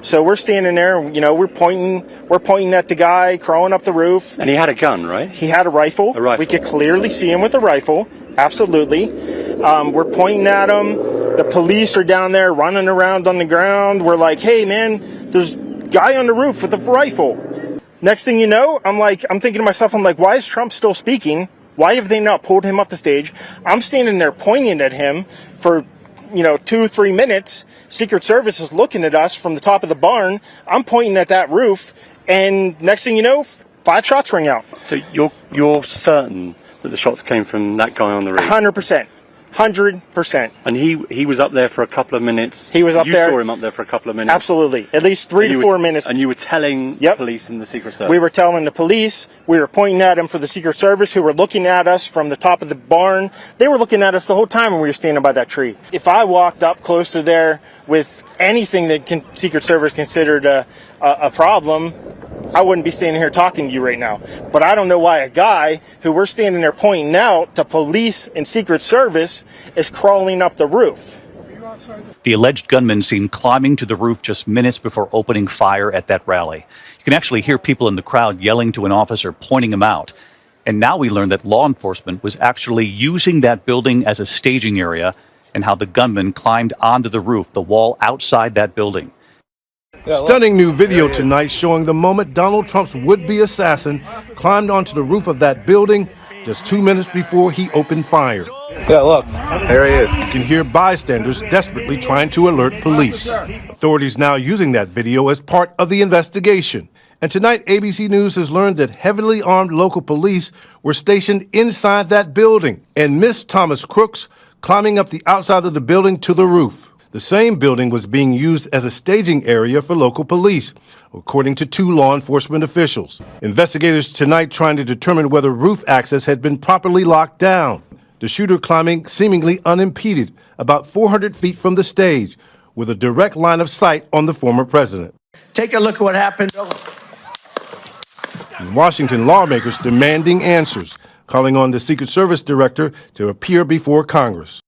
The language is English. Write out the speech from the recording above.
So we're standing there, we're pointing at the guy crawling up the roof. And he had a gun, right? He had a rifle. A rifle. We could clearly see him with a rifle. Absolutely. We're pointing at him. The police are down there running around on the ground. We're like, hey man, there's a guy on the roof with a rifle. Next thing you know, I'm thinking to myself, why is Trump still speaking? Why have they not pulled him off the stage? I'm standing there pointing at him for 2-3 minutes. Secret Service is looking at us from the top of the barn. I'm pointing at that roof, and next thing you know, 5 shots ring out. So you're certain that the shots came from that guy on the roof? 100%. 100%. And he was up there for a couple of minutes. He was up there. You saw him up there for a couple of minutes. Absolutely. At least 3 to 4 minutes. And you were telling the police and the Secret Service? We were telling the police. We were pointing at them for the Secret Service, who were looking at us from the top of the barn. They were looking at us the whole time when we were standing by that tree. If I walked up close to there with anything that Secret Service considered a problem, I wouldn't be standing here talking to you right now. But I don't know why a guy who we're standing there pointing out to police and Secret Service is crawling up the roof. The alleged gunman seen climbing to the roof just minutes before opening fire at that rally. You can actually hear people in the crowd yelling to an officer, pointing him out. And now we learn that law enforcement was actually using that building as a staging area, and how the gunman climbed onto the roof, the wall outside that building. Stunning new video tonight showing the moment Donald Trump's would-be assassin climbed onto the roof of that building just 2 minutes before he opened fire. Yeah, look, there he is. You can hear bystanders desperately trying to alert police. Authorities now using that video as part of the investigation. And tonight, ABC News has learned that heavily armed local police were stationed inside that building and missed Thomas Crooks climbing up the outside of the building to the roof. The same building was being used as a staging area for local police, according to 2 law enforcement officials. Investigators tonight trying to determine whether roof access had been properly locked down. The shooter climbing seemingly unimpeded about 400 feet from the stage, with a direct line of sight on the former president. Take a look at what happened. In Washington, lawmakers demanding answers, calling on the Secret Service director to appear before Congress.